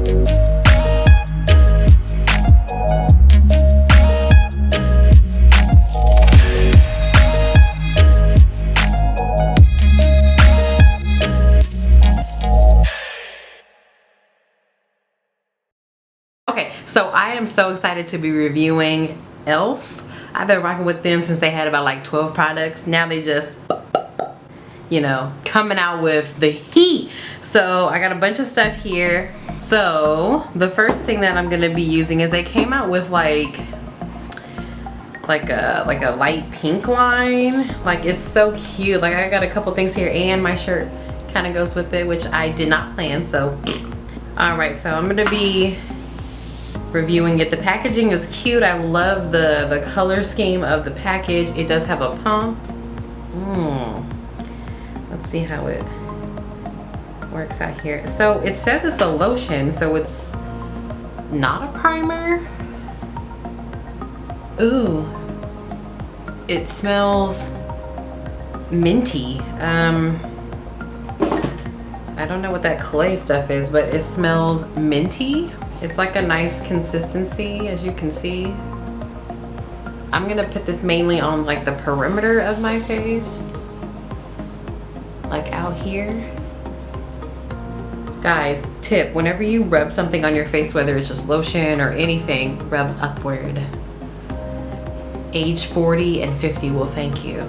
Okay, so I am so excited to be reviewing e.l.f. I've been rocking with them since they had about like 12 products. Now they just, you know, coming out with the heat. So I got a bunch of stuff here. So the first thing that I'm gonna be using is they came out with like a light pink line. Like, it's so cute. Like, I got a couple things here and my shirt kind of goes with it, which I did not plan. So all right, so I'm gonna be reviewing it. The packaging is cute. I love the color scheme of the package. It does have a pump. Let's see how it works out here. So it says it's a lotion, so it's not a primer. Ooh, it smells minty. I don't know what that clay stuff is, but it smells minty. It's like a nice consistency, as you can see. I'm gonna put this mainly on like the perimeter of my face, like out here. Guys, tip, whenever you rub something on your face, whether it's just lotion or anything, rub upward. Age 40 and 50 will thank you.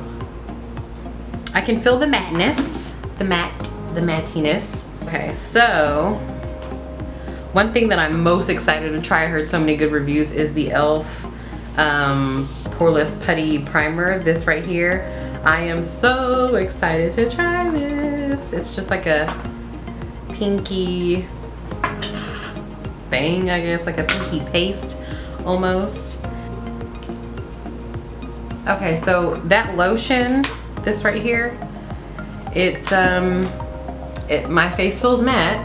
I can feel the matteness, the mattiness. Okay, so one thing that I'm most excited to try, I heard so many good reviews, is the e.l.f. Poreless Putty Primer, this right here. I am so excited to try this. It's just like a pinky thing, I guess, like a pinky paste almost. Okay, so that lotion, this right here, my face feels matte.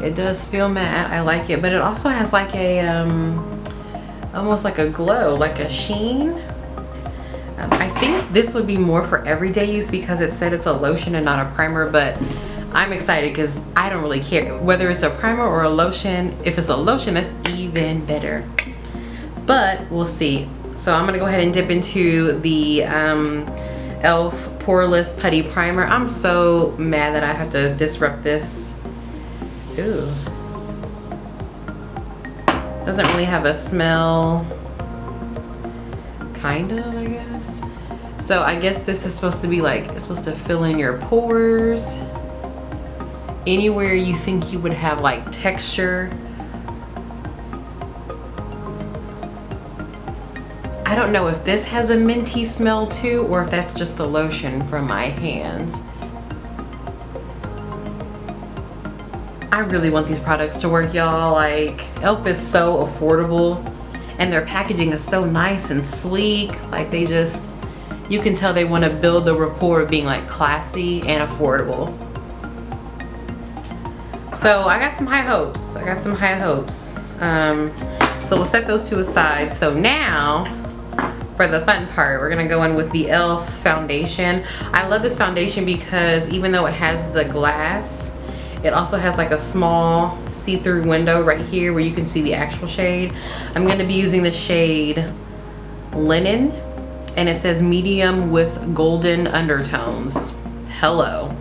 It does feel matte. I like it, but it also has like a almost like a glow, like a sheen. I think this would be more for everyday use because it said it's a lotion and not a primer, but I'm excited because I don't really care whether it's a primer or a lotion. If it's a lotion, that's even better, but we'll see. So I'm gonna go ahead and dip into the e.l.f. Poreless Putty Primer. I'm so mad that I have to disrupt this. Ooh. Doesn't really have a smell. Kind of, I guess. So I guess this is supposed to be like, it's supposed to fill in your pores. Anywhere you think you would have like texture. I don't know if this has a minty smell too, or if that's just the lotion from my hands. I really want these products to work, y'all. Like, e.l.f. is so affordable and their packaging is so nice and sleek. Like, they just, you can tell they want to build the rapport of being like classy and affordable. So I got some high hopes. So we'll set those to a side. So now for the fun part, we're gonna go in with the e.l.f. foundation. I love this foundation because even though it has the glass, it also has like a small see-through window right here where you can see the actual shade. I'm gonna be using the shade Linen, and it says medium with golden undertones. Hello.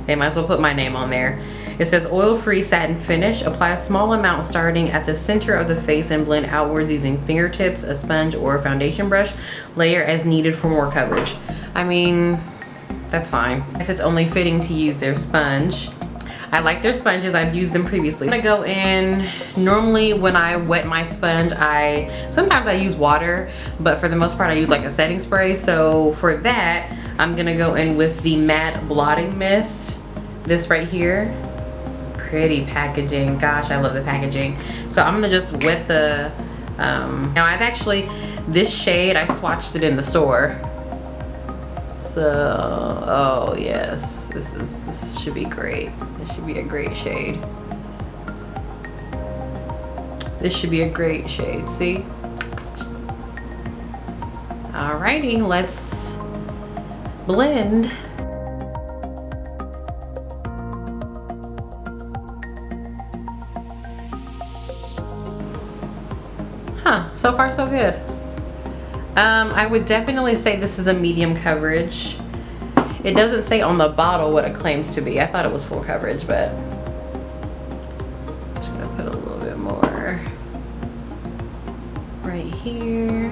They might as well put my name on there. It says oil-free satin finish. Apply a small amount starting at the center of the face and blend outwards using fingertips, a sponge, or a foundation brush. Layer as needed for more coverage. I mean, that's fine. I guess it's only fitting to use their sponge. I like their sponges. I've used them previously. I'm gonna go in, normally when I wet my sponge, sometimes I use water, but for the most part I use like a setting spray. So for that, I'm gonna go in with the matte blotting mist, this right here. Pretty packaging, gosh, I love the packaging. So I'm gonna just wet the, now I've actually, this shade, I swatched it in the store. So, oh yes, this should be great. This should be a great shade. This should be a great shade, see? Alrighty, let's blend. Huh, so far so good. I would definitely say this is a medium coverage. It doesn't say on the bottle what it claims to be. I thought it was full coverage, but I'm just gonna put a little bit more right here.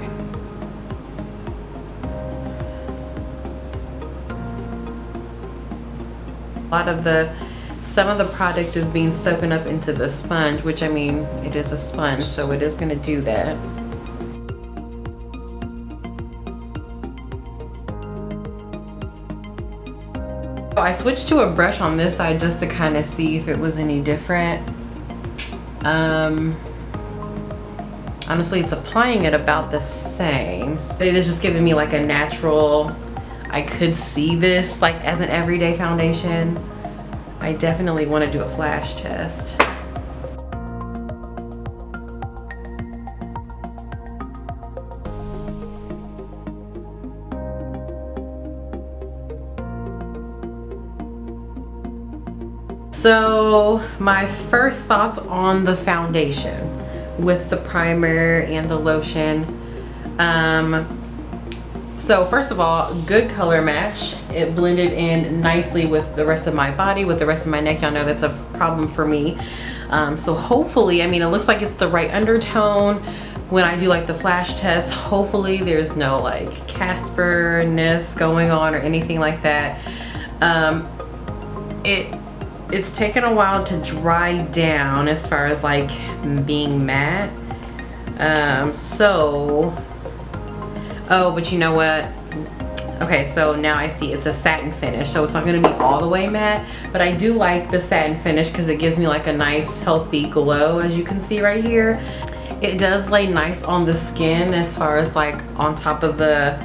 Some of the product is being soaking up into the sponge, which, I mean, it is a sponge, so it is gonna do that. I switched to a brush on this side just to kind of see if it was any different. Honestly, it's applying it about the same. So it is just giving me like a natural, I could see this like as an everyday foundation. I definitely want to do a flash test. So my first thoughts on the foundation with the primer and the lotion. So first of all, good color match. It blended in nicely with the rest of my body, with the rest of my neck. Y'all know that's a problem for me. So hopefully, I mean, it looks like it's the right undertone. When I do like the flash test, hopefully there's no like Casper-ness going on or anything like that. It's taken a while to dry down as far as like being matte. Oh, but you know what? Okay, so now I see it's a satin finish, so it's not gonna be all the way matte, but I do like the satin finish because it gives me like a nice healthy glow, as you can see right here. It does lay nice on the skin as far as like on top of the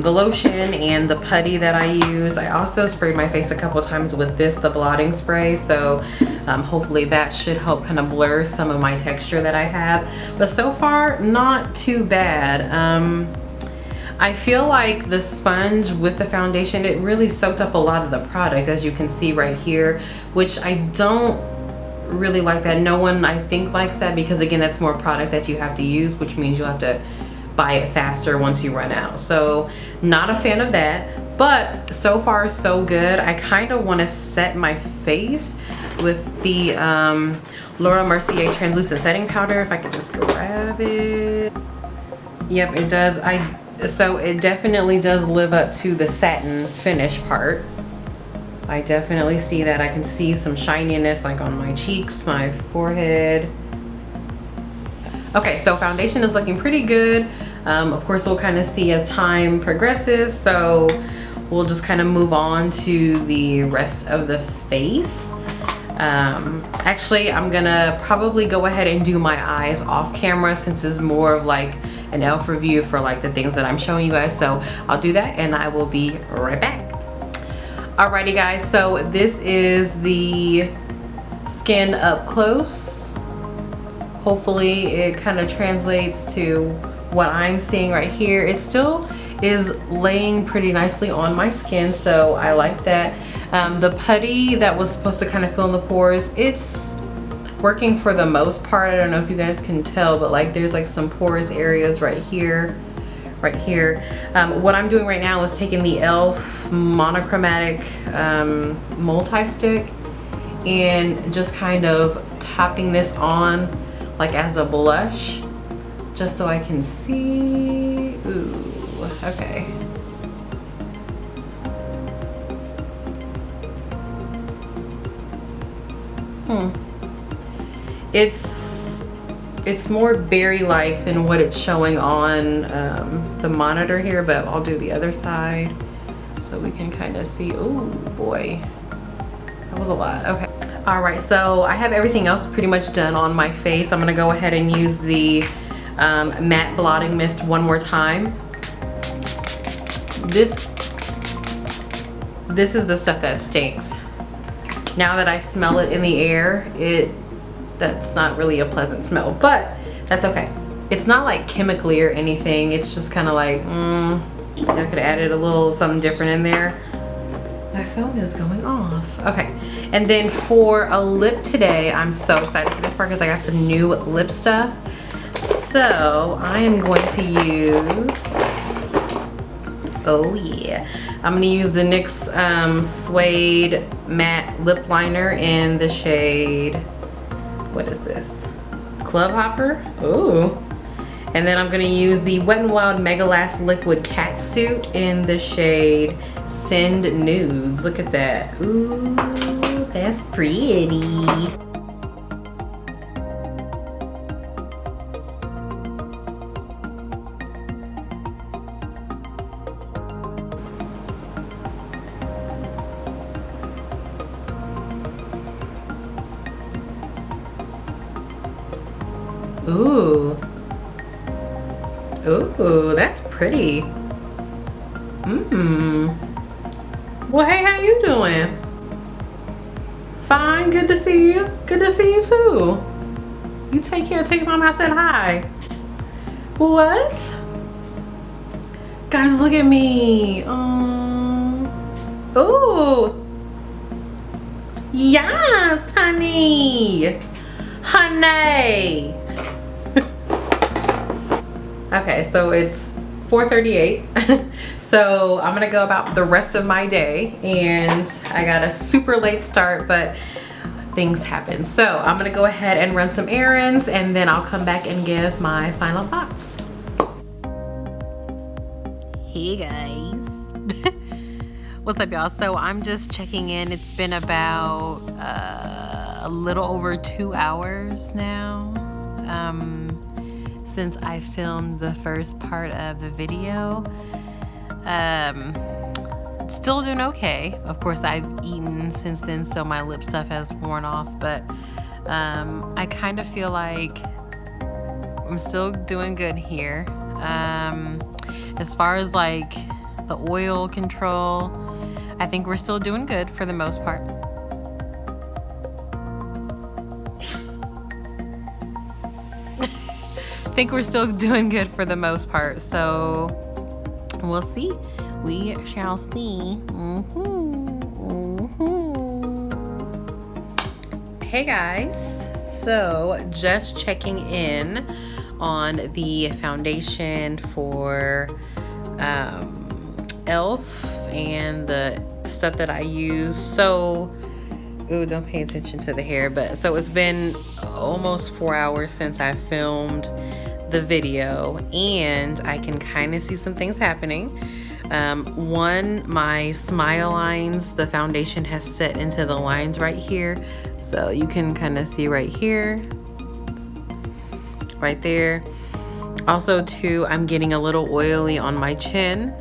lotion and the putty that I use. I also sprayed my face a couple times with this, the blotting spray, so hopefully that should help kind of blur some of my texture that I have. But so far, not too bad. I feel like the sponge with the foundation, it really soaked up a lot of the product, as you can see right here, which I don't really like that. No one, I think, likes that because, again, that's more product that you have to use, which means you'll have to buy it faster once you run out. So not a fan of that, but so far so good. I kind of want to set my face with the Laura Mercier translucent setting powder. If I could just grab it. Yep, it does. So it definitely does live up to the satin finish part. I definitely see that. I can see some shininess like on my cheeks, my forehead. Okay, so foundation is looking pretty good. Of course, we'll kind of see as time progresses, so we'll just kind of move on to the rest of the face. Actually, I'm gonna probably go ahead and do my eyes off camera since it's more of like an e.l.f. review for like the things that I'm showing you guys. So I'll do that and I will be right back. Alrighty guys, so this is the skin up close. Hopefully it kind of translates to what I'm seeing right here. It still is laying pretty nicely on my skin, so I like that. The putty that was supposed to kind of fill in the pores, it's working for the most part. I don't know if you guys can tell, but like there's like some porous areas right here. What I'm doing right now is taking the e.l.f. monochromatic multi-stick and just kind of tapping this on like as a blush, just so I can see. Ooh, okay. It's more berry-like than what it's showing on the monitor here, but I'll do the other side so we can kind of see. Oh boy, that was a lot. Okay. All right, so I have everything else pretty much done on my face. I'm gonna go ahead and use the matte blotting mist one more time. This is the stuff that stinks. Now that I smell it in the air, that's not really a pleasant smell, but that's okay. It's not like chemically or anything. It's just kind of like, I could have added a little something different in there. My phone is going off. Okay, and then for a lip today, I'm so excited for this part because I got some new lip stuff. So I am going to use, oh yeah, I'm gonna use the NYX Suede Matte Lip Liner in the shade, what is this? Club Hopper? Ooh. And then I'm gonna use the Wet n Wild Mega Last Liquid Catsuit in the shade Send Nudes. Look at that. Ooh, that's pretty. Ooh. Ooh, that's pretty. Well, hey, how you doing? Fine, good to see you. Good to see you too. You take care, take mom. I said hi. What? Guys, look at me. Ooh. Yes, honey. Honey. Okay, so it's 4:38. So I'm gonna go about the rest of my day, and I got a super late start, but things happen. So I'm gonna go ahead and run some errands, and then I'll come back and give my final thoughts. Hey guys. What's up, y'all? So I'm just checking in. It's been about a little over 2 hours now since I filmed the first part of the video. Still doing okay. Of course, I've eaten since then, so my lip stuff has worn off, but I kind of feel like I'm still doing good here. As far as like the oil control, I think we're still doing good for the most part. I think we're still doing good for the most part, so we'll see. We shall see. Hey guys, so just checking in on the foundation for e.l.f. and the stuff that I use. So, ooh, don't pay attention to the hair, but so it's been almost 4 hours since I filmed the video, and I can kind of see some things happening. One, my smile lines, the foundation has set into the lines right here, so you can kind of see right here, right there. Also, two, I'm getting a little oily on my chin,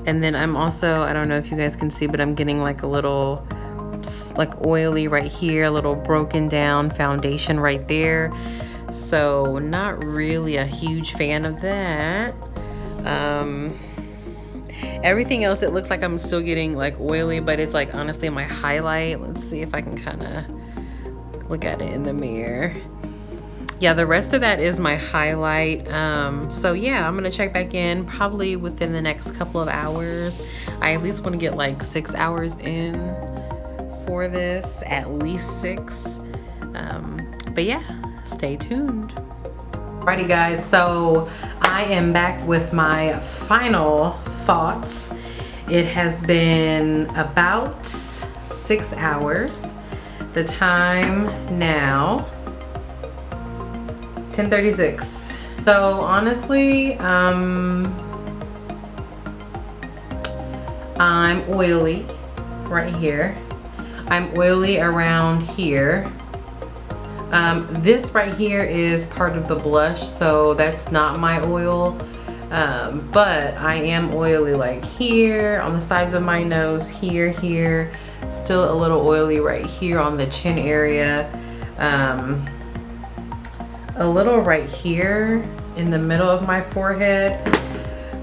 and then I'm also, I don't know if you guys can see, but I'm getting like a little like oily right here, a little broken down foundation right there. So not really a huge fan of that. Everything else, it looks like I'm still getting like oily, but it's like honestly my highlight. Let's see if I can kind of look at it in the mirror. Yeah, the rest of that is my highlight. So yeah, I'm gonna check back in probably within the next couple of hours. I at least want to get like 6 hours in for this, at least 6. But yeah, stay tuned. Alrighty guys, so I am back with my final thoughts. It has been about 6 hours. The time now, 10:36. So honestly, I'm oily right here. I'm oily around here. This right here is part of the blush, so that's not my oil. But I am oily like here, on the sides of my nose, here. Still a little oily right here on the chin area. A little right here in the middle of my forehead.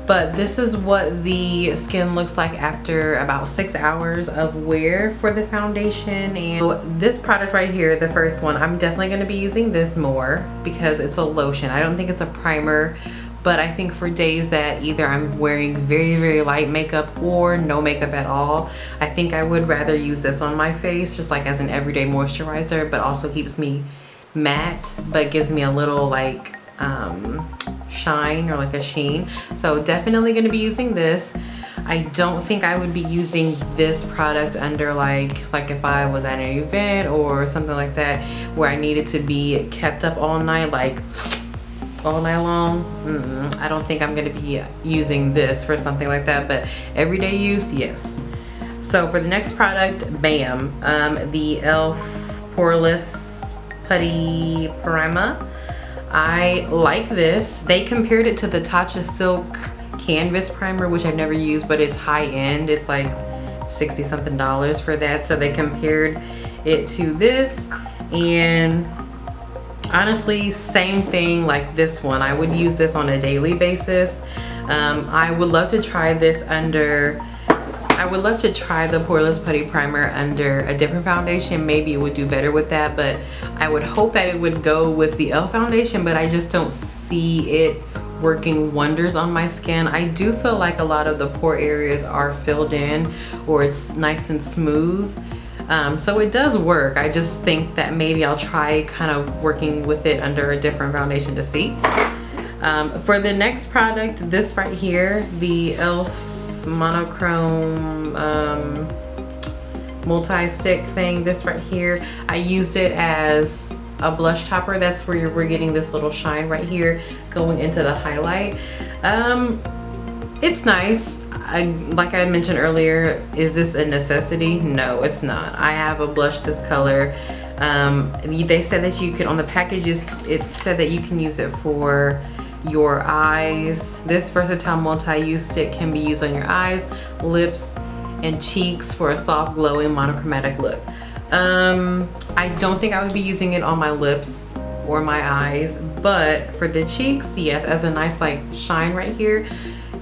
But this is what the skin looks like after about 6 hours of wear for the foundation. And this product right here, the first one, I'm definitely going to be using this more because it's a lotion. I don't think it's a primer, but I think for days that either I'm wearing very light makeup or no makeup at all, I think I would rather use this on my face just like as an everyday moisturizer, but also keeps me matte, but gives me a little like shine or like a sheen. So definitely going to be using this. I don't think I would be using this product under like if I was at an event or something like that where I needed to be kept up all night, like all night long. I don't think I'm going to be using this for something like that, but everyday use, yes. So for the next product, bam, the e.l.f. Poreless Putty Primer. I like this. They compared it to the Tatcha Silk Canvas Primer, which I've never used, but it's high end. It's like $60 something for that. So they compared it to this, and honestly, same thing like this one. I would use this on a daily basis. I would love to try this under, I would love to try the Poreless Putty Primer under a different foundation. Maybe it would do better with that, but I would hope that it would go with the e.l.f. foundation, but I just don't see it working wonders on my skin. I do feel like a lot of the pore areas are filled in, or it's nice and smooth. So it does work. I just think that maybe I'll try kind of working with it under a different foundation to see. For the next product, this right here, the e.l.f. monochrome multi-stick thing, this right here, I used it as a blush topper. That's where we're getting this little shine right here going into the highlight. It's nice. Like I mentioned earlier, is this a necessity? No, it's not. I have a blush this color. They said that you can, on the packages, it said that you can use it for your eyes. This versatile multi-use stick can be used on your eyes, lips, and cheeks for a soft, glowing, monochromatic look. I don't think I would be using it on my lips or my eyes, but for the cheeks, yes, as a nice like shine right here.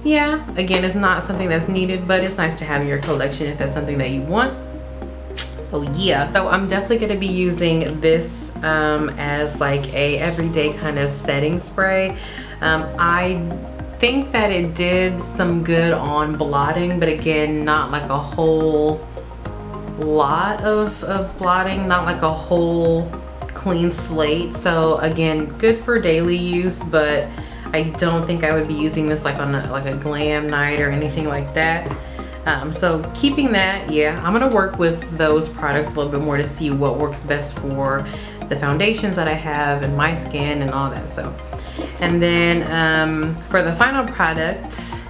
Yeah, again, it's not something that's needed, but it's nice to have in your collection if that's something that you want. So yeah, so I'm definitely going to be using this as like a everyday kind of setting spray. I think that it did some good on blotting, but again, not like a whole lot of blotting, not like a whole clean slate. So again, good for daily use, but I don't think I would be using this like on a glam night or anything like that. So keeping that, yeah, I'm gonna work with those products a little bit more to see what works best for the foundations that I have and my skin and all that. So, and then for the final product,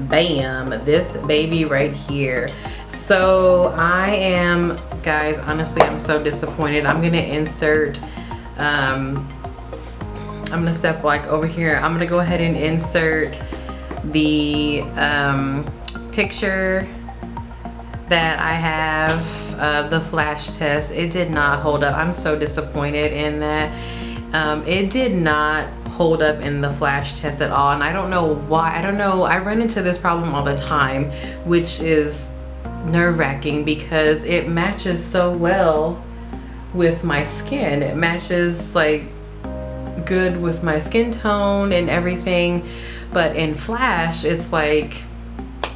bam, this baby right here. So I am, guys, honestly, I'm so disappointed. I'm gonna insert, I'm gonna step like over here. I'm gonna go ahead and insert the picture that I have of the flash test. It did not hold up. I'm so disappointed in that. It did not hold up in the flash test at all, and I don't know why. I don't know, I run into this problem all the time, which is nerve-wracking because it matches so well with my skin. It matches like good with my skin tone and everything, but in flash it's like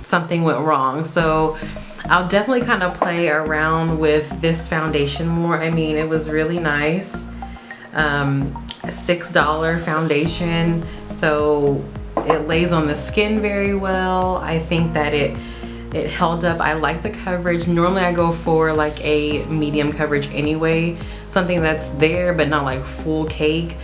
something went wrong. So I'll definitely kind of play around with this foundation more. I mean, it was really nice. A $6 foundation, so it lays on the skin very well. I think that it held up. I like the coverage. Normally I go for like a medium coverage anyway, something that's there but not like full cake.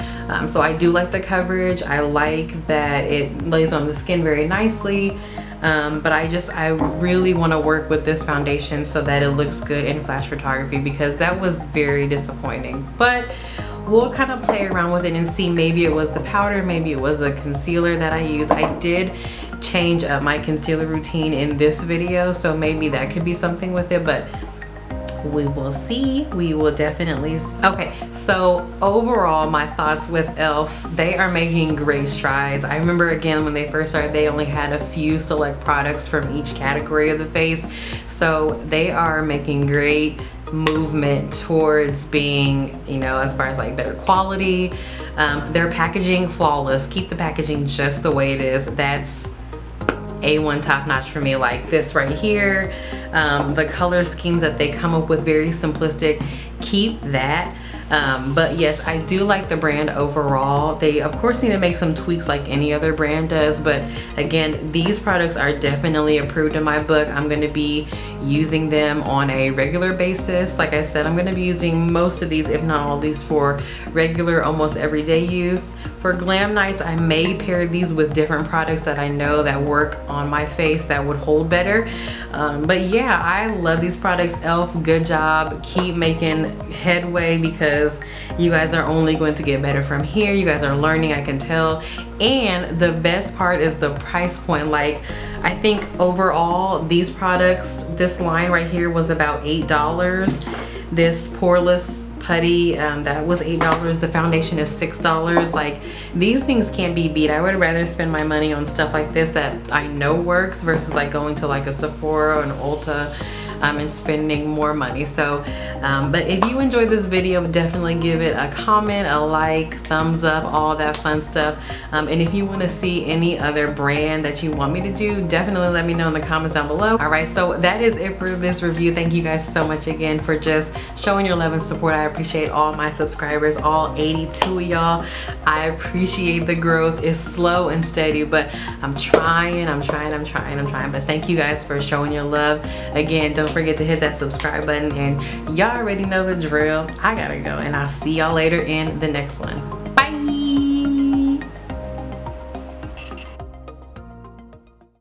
So I do like the coverage. I like that it lays on the skin very nicely. But I really want to work with this foundation so that it looks good in flash photography, because that was very disappointing. But we'll kind of play around with it and see. Maybe it was the powder, maybe it was the concealer that I used. I did change up my concealer routine in this video, so maybe that could be something with it, but we will see. We will definitely see. Okay, so overall, my thoughts with e.l.f., they are making great strides. I remember, again, when they first started, they only had a few select products from each category of the face, so they are making great movement towards being, you know, as far as like better quality. Their packaging, flawless. Keep the packaging just the way it is. That's A1 top notch for me. Like this right here, The color schemes that they come up with, very simplistic. Keep that. But yes, I do like the brand overall. They of course need to make some tweaks like any other brand does, but again, these products are definitely approved in my book. I'm going to be using them on a regular basis. Like I said, I'm going to be using most of these, if not all of these, for regular, almost everyday use. For glam nights, I may pair these with different products that I know that work on my face that would hold better. But yeah, I love these products. e.l.f., good job. Keep making headway, because you guys are only going to get better from here. You guys are learning, I can tell. And the best part is the price point. Like, I think overall these products, this line right here was about $8. This poreless putty, that was $8. The foundation is $6. Like, these things can't be beat. I would rather spend my money on stuff like this that I know works versus like going to like a Sephora or an Ulta and spending more money. So but if you enjoyed this video, definitely give it a comment, a like, thumbs up, all that fun stuff. And if you want to see any other brand that you want me to do, definitely let me know in the comments down below. All right, so that is it for this review. Thank you guys so much again for just showing your love and support. I appreciate all my subscribers, all 82 of y'all. I appreciate the growth. It's slow and steady, but I'm trying. But thank you guys for showing your love. Again, don't forget to hit that subscribe button, and y'all already know the drill. I gotta go, and I'll see y'all later in the next one.